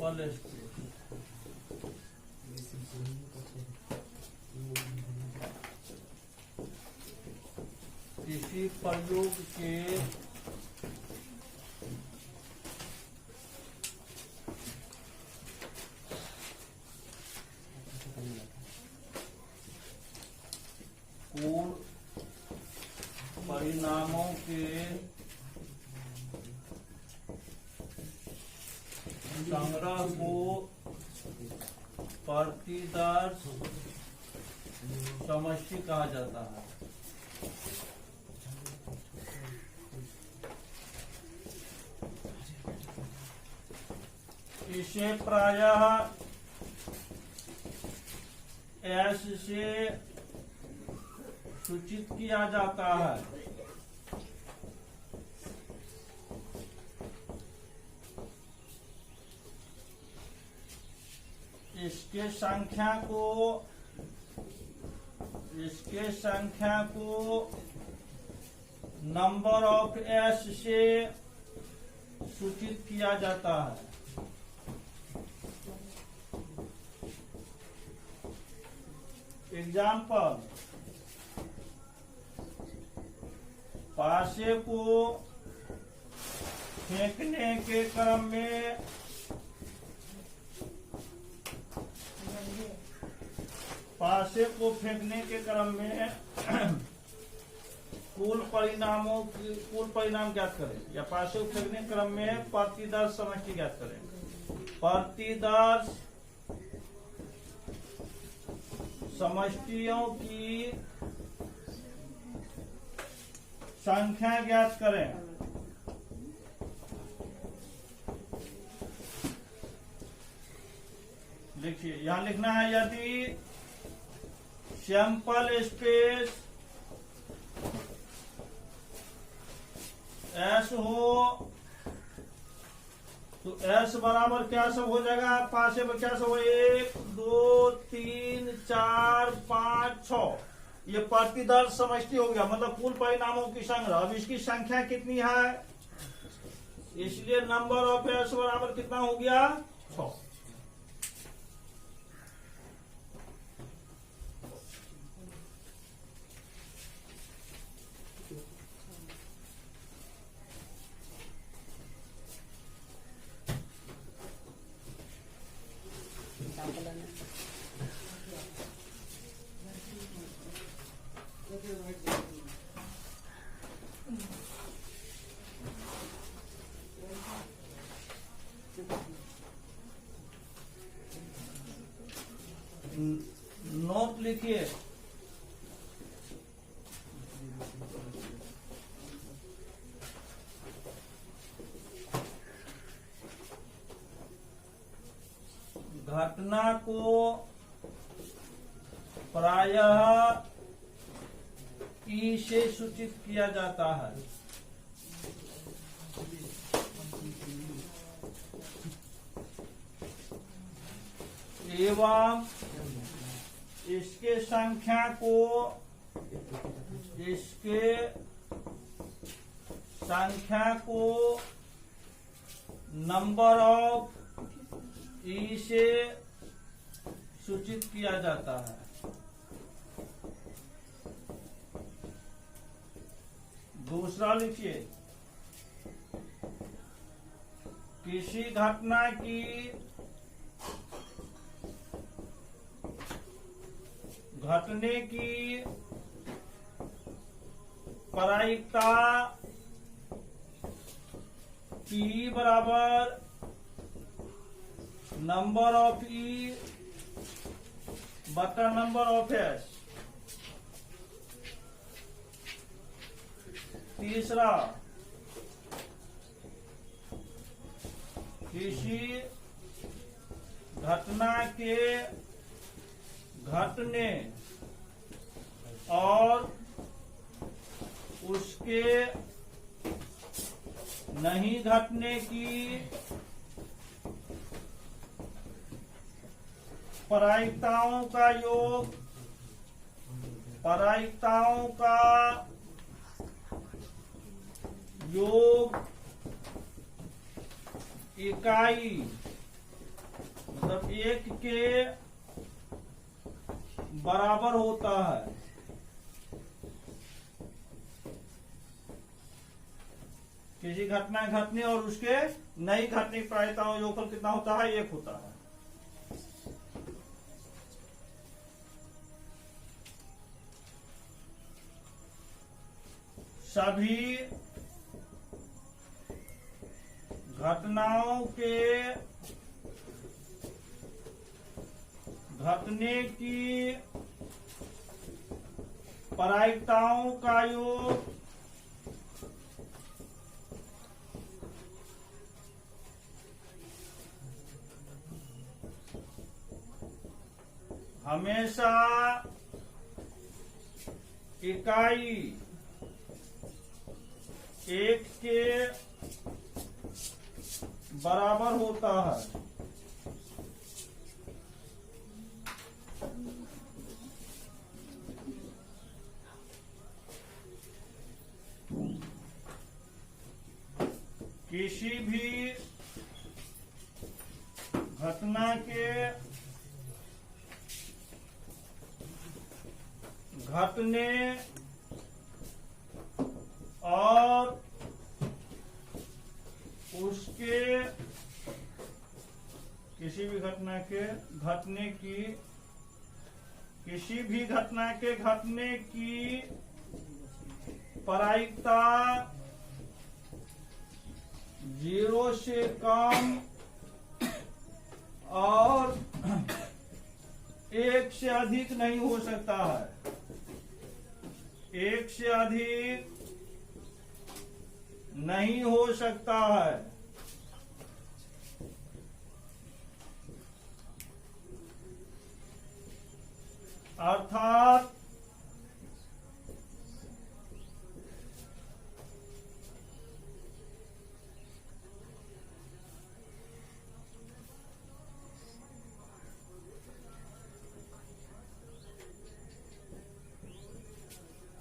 Sample space किसी प्रयोग के पूर्ण परिणामों के संग्रह को प्रतिदर्श समष्टि कहा जाता है। इसे प्रायः एस से सूचित किया जाता है। इसके संख्या को नंबर ऑफ एस से सूचित किया जाता है। एग्जाम्पल, पासे को फेंकने के क्रम में कुल परिणाम ज्ञात करें, या पासे को फेंकने के क्रम में प्रतिदर्श समष्टि ज्ञात करें। प्रतिदर्श समष्टियों की संख्या ज्ञात करें। देखिए यहां लिखना है, यदि सैंपल स्पेस एस हो तो एस बराबर क्या सब हो जाएगा, पासे पर क्या सब हो, 1 2 3 4 5 6, ये प्रतिदर्श समष्टि हो गया, मतलब कुल परिणामों की संग्रह। अब इसकी संख्या कितनी है, इसलिए नंबर ऑफ एस बराबर कितना हो गया, 6। नोट लिखिए, घटना को प्रायः ई से सूचित किया जाता है। एवं इसके संख्या को नंबर ऑफ ई से सूचित किया जाता है। दूसरा लिखिए, किसी घटना की घटने की प्रायिकता P बराबर नंबर ऑफ ई बटा नंबर ऑफ एस। तीसरा, किसी घटना के घटने और उसके नहीं घटने की प्रायिकताओं का योग, प्रायिकताओं का योग इकाई जब एक के बराबर होता है किसी घटना घटने और उसके नहीं घटने की प्रायिकता योगफल कितना होता है? 1 होता है। सभी घटनाओं के घटने की प्रायिकताओं का योग हमेशा इकाई 1 के बराबर होता है। किसी भी घटना के घटने और उसके किसी भी घटना के घटने की किसी भी घटना के घटने की प्रायिकता 0 से कम और 1 से अधिक नहीं हो सकता है। 1 से अधिक नहीं हो सकता है। अर्थात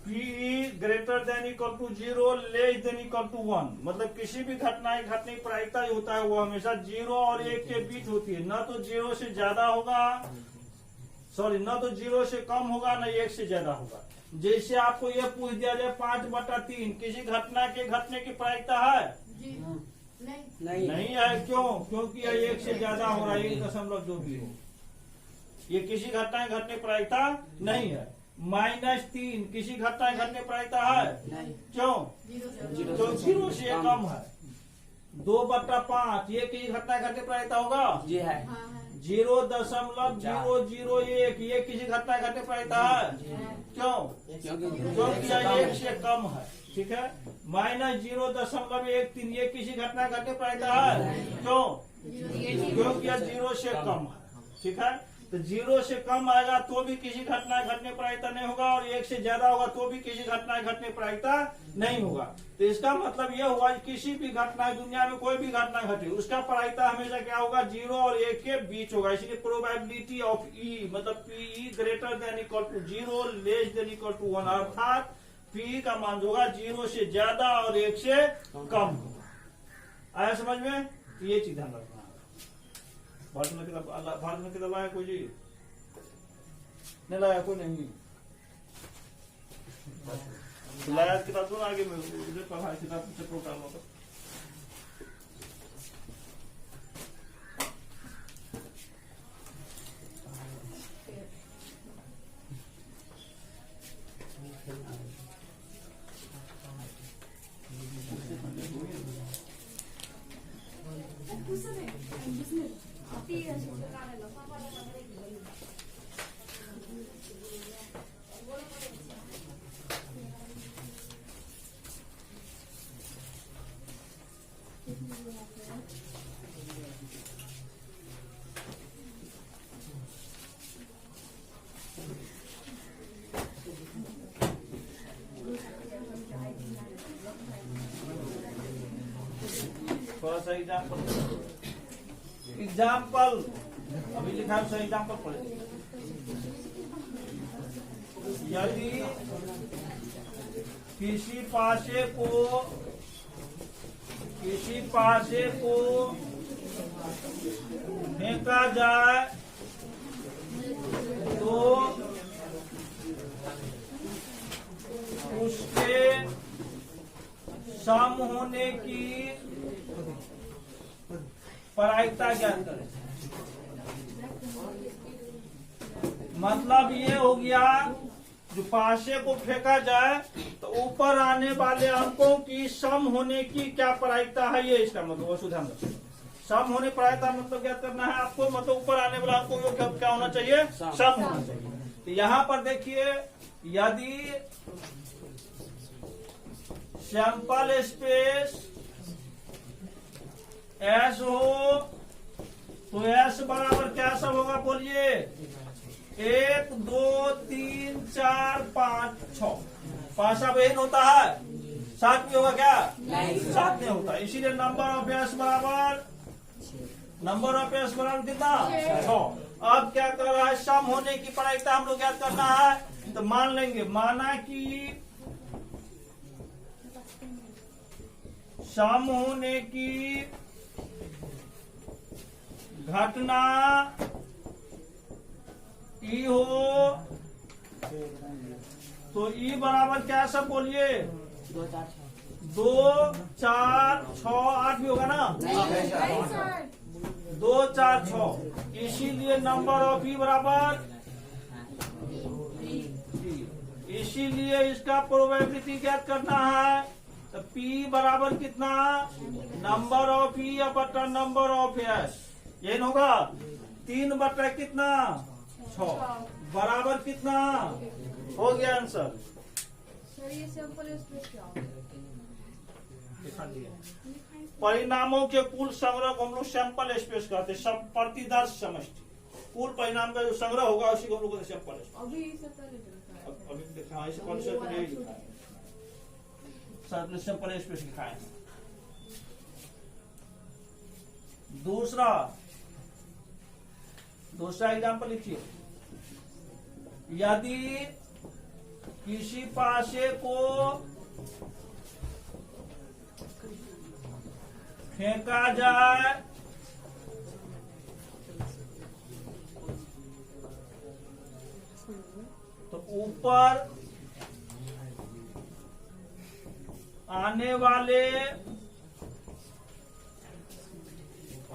P greater than equal to 0 less than equal to 1, मतलब किसी भी घटना घटने की प्रायिकता जो होता है वो हमेशा 0 और 1 के बीच होती है। न तो 0 से ज्यादा होगा, सॉरी, न तो 0 से कम होगा न 1 से ज्यादा होगा। जैसे आपको ये पूछ दिया जाए 5/3 किसी घटना के घटने की प्रायिकता है? नहीं है। क्यों? क्योंकि यह 1 से ज्यादा हो रहा है, 1 जो भी हो, ये किसी घटना के घटने की प्रायिकता नहीं है। -3 किसी घटना के घटने की प्रायिकता है? क्यों? तो 0 से कम है। 2/5 ये किसी घटना के घटने की प्रायिकता होगा? जी है। 0.001 ये किसी घटना के घटने की प्रायिकता है? क्यों? क्योंकि यह 1 से कम है। ठीक है। -0.13 ये किसी घटना के घटने की प्रायिकता है? क्यों? क्योंकि यह 0 से कम है। ठीक है। तो 0 से कम आएगा तो भी किसी घटना घटने प्रायिकता नहीं होगा, और 1 से ज्यादा होगा तो भी किसी घटना घटने प्रायिकता नहीं होगा। तो इसका मतलब यह हुआ कि किसी भी घटना दुनिया में कोई भी घटना घटे उसका प्रायिकता हमेशा क्या होगा? 0 और 1 के बीच होगा। इसलिए प्रोबेबिलिटी ऑफ ई मतलब P greater than equal to 0 less than equal to 1, अर्थात पी का मान होगा 0 से ज्यादा और 1 से कम होगा। आया समझ में? तो ये चीज ध्यान रखना। भारत में किताब लाया कोई जी? नहीं लाया कोई? नहीं लाया किताब तो आगे में पढ़ा किताब से प्रोग्राम होगा। थोड़ा सा एग्जाम्पल अभी लिखा है, सही एग्जाम्पल पढ़े। यदि किसी पासे को फेंका जाए तो उसके सम होने की प्रायिकता ज्ञात करें। मतलब ये हो गया, जो पासे को फेंका जाए तो ऊपर आने वाले अंकों की सम होने की क्या प्रायिकता है, ये इसका मतलब वसुधान सम होने प्रायिकता मतलब क्या करना है आपको, मतलब ऊपर आने वाला अंकों को क्या होना चाहिए, सम होना चाहिए। तो यहाँ पर देखिए, यदि सैंपल स्पेस एस हो तो एस बराबर क्या सब होगा बोलिए, 1 2 3 4 5 6। पांच अब एन होता है, 7 भी होगा क्या, 7 नहीं होता। इसीलिए नंबर ऑफ एस बराबर कितना, 6। अब क्या कर रहा है, सम होने की प्रायिकता हम लोग याद करना है। तो मान लेंगे, माना कि सम होने की घटना ई हो तो ई बराबर क्या सब बोलिए, 2 4 6 8 भी होगा ना, 2 4 6। इसीलिए नंबर ऑफ ई बराबर, इसीलिए इसका प्रोबेबिलिटी ज्ञात करना है। तो पी बराबर कितना, नंबर ऑफ ई बटा नंबर ऑफ एस, ये होगा 3 बटा कितना 6 बराबर कितना हो गया आंसर। ये सैंपल स्पेस क्या होता है? परिणामों के कुल संग्रह को हम लोग सैंपल स्पेस कहते हैं। प्रतिदर्श समष्टि, कुल परिणाम का जो संग्रह होगा उसी को हम लोग सैंपल स्पेस। अभी इसे पहले लिखा है। अभी देखा इसे कौन से पहले लिखा है, सैंपल स्पेस लिखा है। दूसरा एग्जाम्पल लिखिए, यदि किसी पासे को फेंका जाए तो ऊपर आने वाले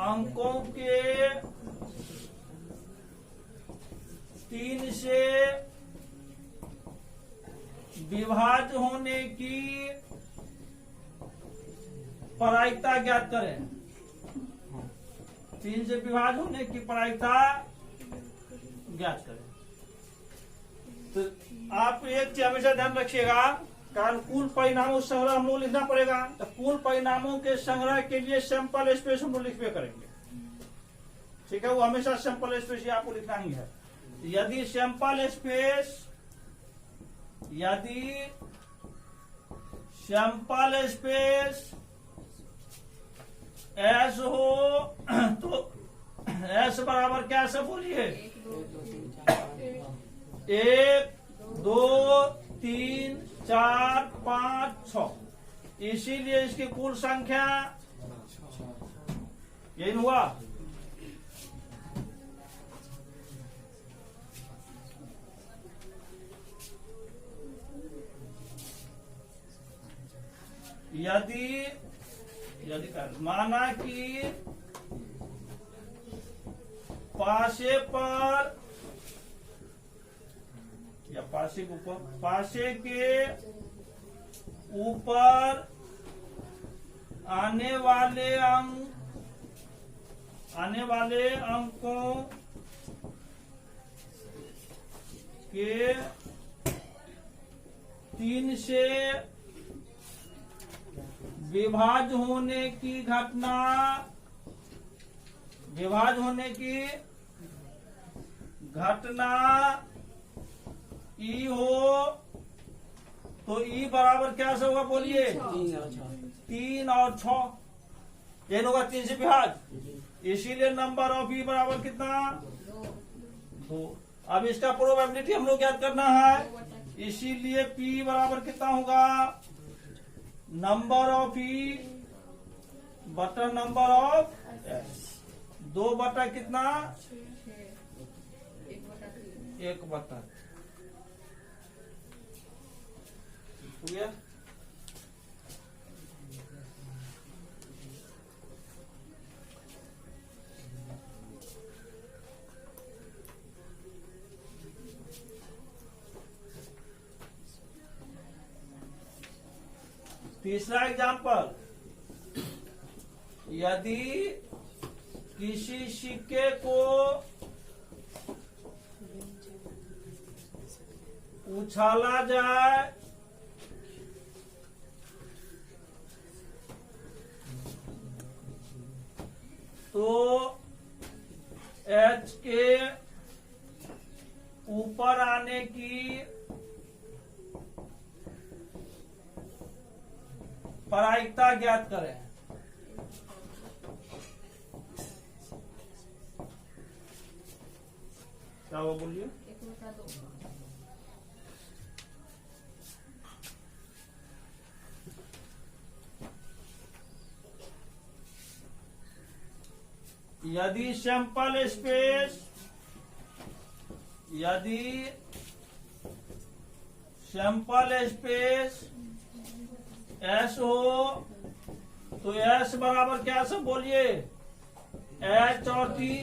अंकों के 3 से विभाज्य होने की प्रायिकता ज्ञात करें। 3 से विभाज्य होने की प्रायिकता ज्ञात करें। तो आप एक चीज हमेशा ध्यान रखिएगा, कारण कुल परिणामों संग्रह हम लोग लिखना पड़ेगा। तो कुल परिणामों के संग्रह के लिए सैंपल स्पेस हम लोग लिखवे करेंगे, ठीक है। वो हमेशा सैंपल स्पेस आपको लिखना ही है। यदि सैंपल स्पेस एस हो तो एस बराबर क्या सब बोलिए, 1 2 3 4 5 6। इसीलिए इसकी कुल संख्या यही हुआ। यदि माना कि पासे पर या पासे के ऊपर, पासे के ऊपर आने वाले अंकों के 3 से विभाज्य होने की घटना, ई हो तो ई बराबर क्या से होगा बोलिए, 3 और 6। ये होगा 3 से विभाज्य। इसीलिए नंबर ऑफ ई बराबर कितना, 2। अब इसका प्रोबेबिलिटी हम लोग याद करना है। इसीलिए पी बराबर कितना होगा, नंबर ऑफ ई बटा नंबर ऑफ एस। 2 बटा कितना? 1/3 1 बटा हो गया। तीसरा एग्जाम्पल, यदि किसी सिक्के को उछाला जाए तो एच के ऊपर आने की प्रायिकता ज्ञात करें। क्या वो बोलिए? 1/2 यदि सैंपल स्पेस एस हो तो एस बराबर क्या सब बोलिए? एच और टी,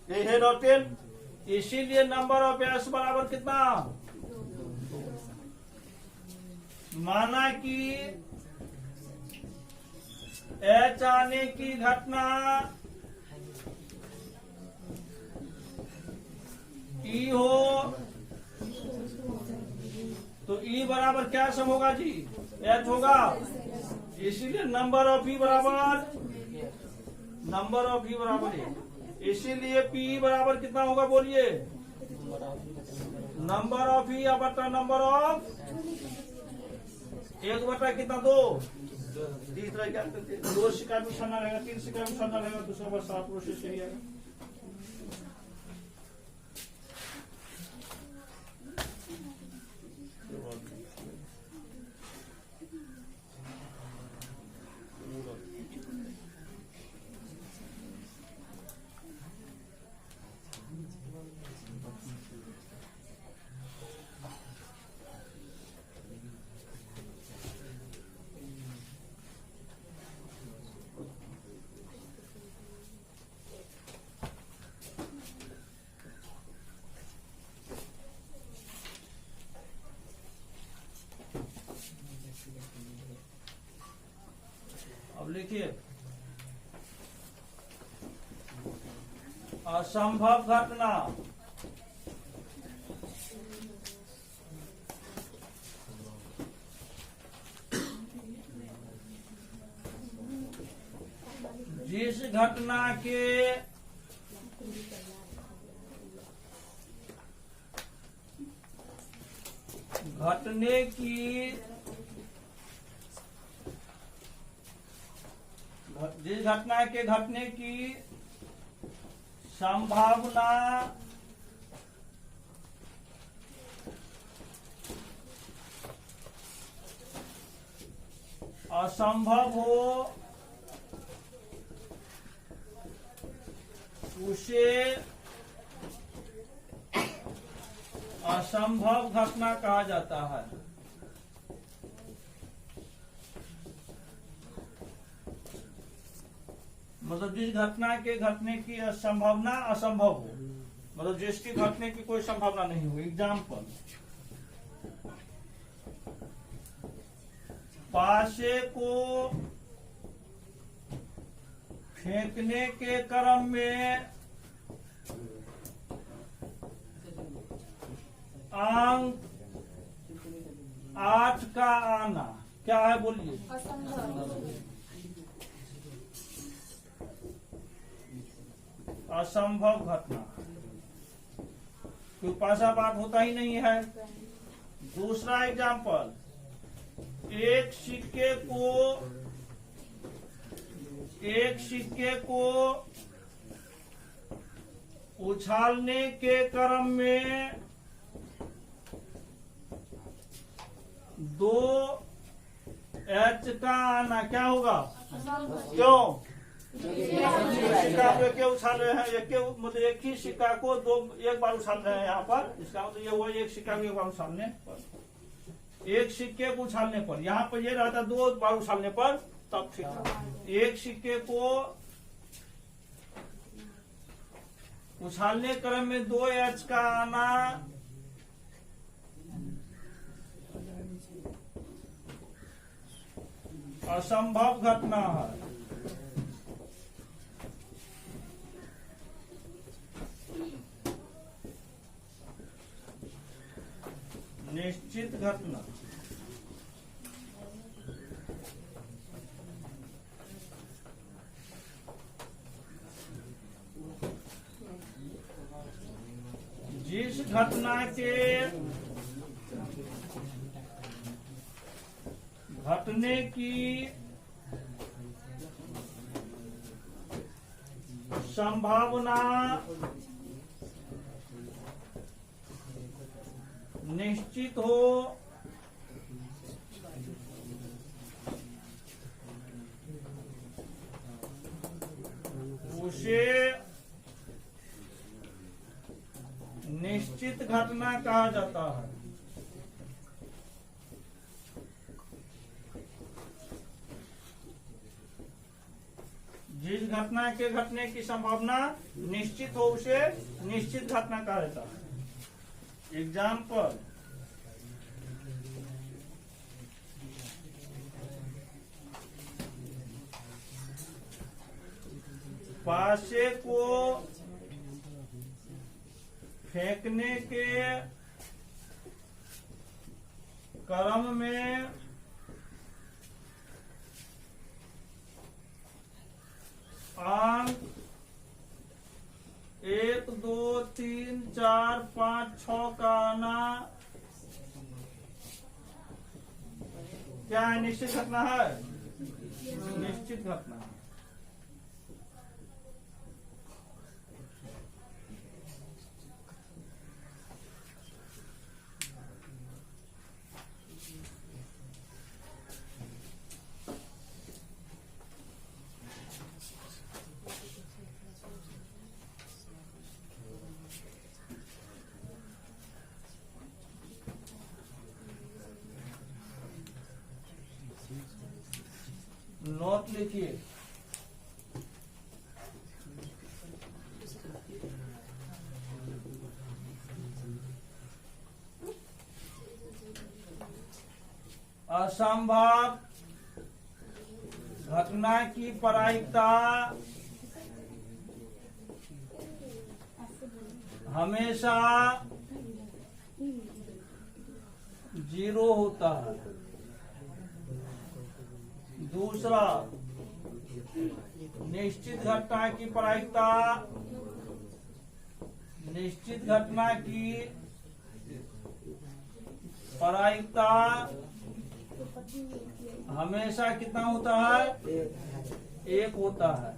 ये हेड और टेल। इसीलिए नंबर ऑफ एस बराबर कितना? माना कि एच आने की घटना ई हो तो ई बराबर क्या सम होगा जी? एच होगा। इसीलिए नंबर ऑफ ई बराबर है। इसीलिए पी बराबर कितना होगा बोलिए? नंबर ऑफ ई बटा नंबर ऑफ 1 बटा कितना? 2। तीसरा क्या करते हैं? 2 शिकार में छाना रहेगा, 3 शिकार में छाना रहेगा, दूसरा बार 7 प्रोसेस सही है। अब लिखिए, असंभव घटना जिस घटना के घटने की जिस घटना के घटने की संभावना असंभव हो उसे असंभव घटना कहा जाता है। मतलब जिस घटना के घटने की संभावना असंभव हो, मतलब जिसकी घटने की कोई संभावना नहीं हो। एग्जाम्पल, पासे को फेंकने के क्रम में अंक 8 का आना क्या है बोलिए? असंभव घटना। कोई पासा बात होता ही नहीं है। दूसरा एग्जाम्पल, एक सिक्के को उछालने के क्रम में 2 एच का आना क्या होगा? क्यों? सिक्का को एक उछाल रहे हैं, मतलब एक ही सिक्का को एक बार उछाल रहे हैं यहाँ पर। इसका मतलब ये हुआ एक सिक्का को एक बार उछालने पर, एक सिक्के को उछालने पर, यहाँ पर ये रहता 2 बार उछालने पर तब ठीक है। एक सिक्के को उछालने क्रम में 2 एच का आना असंभव घटना है। निश्चित घटना। जिस घटना के घटने की संभावना निश्चित हो उसे निश्चित घटना कहा जाता है। जिस घटना के घटने की संभावना निश्चित हो उसे निश्चित घटना कहा जाता है। एग्जाम्पल, पासे को फेंकने के क्रम में अंक 1, 2, 3, 4, 5, 6 का आना क्या है? निश्चित घटना है। निश्चित घटना है। नोट लिखिए। असंभव घटना की प्रायिकता हमेशा 0 होता है। दूसरा, निश्चित घटना की प्रायिकता हमेशा कितना होता है? 1 होता है।